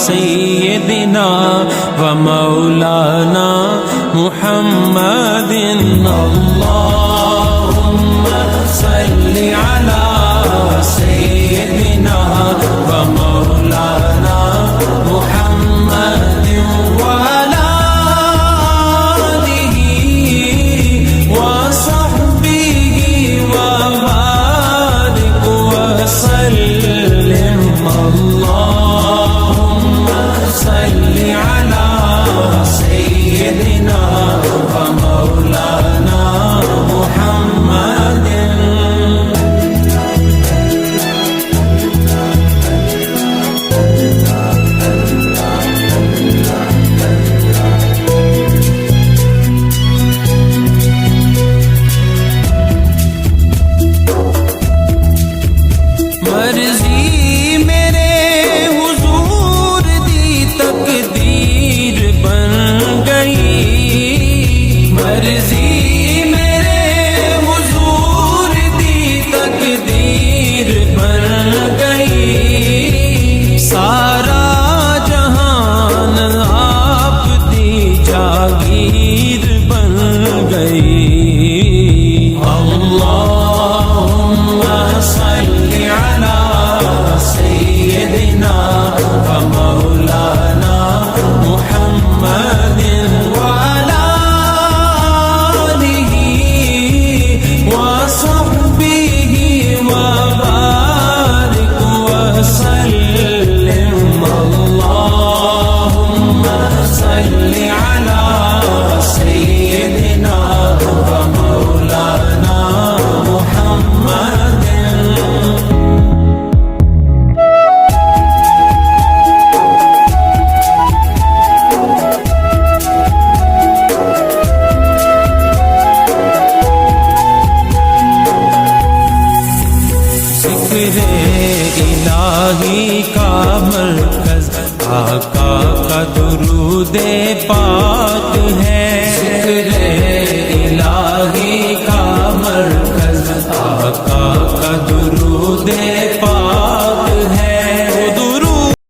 सय्यदिना व मौलाना मुहम्मदिन अल्लाहुम्मा सल्लि अला सय्यदिना व मौलाना मुहम्मदिन व अला आलिहि व सहबिहि व बारिक व सल्लिम सल्लि अला सय्यदिना व मौलाना मुहम्मदिन। मर्जी मेरे हुजूर दी तकदीर बन गई, मर्जी मेरे हुजूर दी तकदीर बन गई। सारा जहान आप दी जागीर बन गई। अल्लाहुम्मा सल्लि अला सय्यदिना व मौलाना मुहम्मदिन व अला आलिहि व सहबिहि व बारिक व सल्लिम। अल्लाहुम्मा सल्लि अला सय्यदिना व मौलाना मुहम्मदिन। ज़िक्र इलाही का मरकज़ आका का दुरूद पाक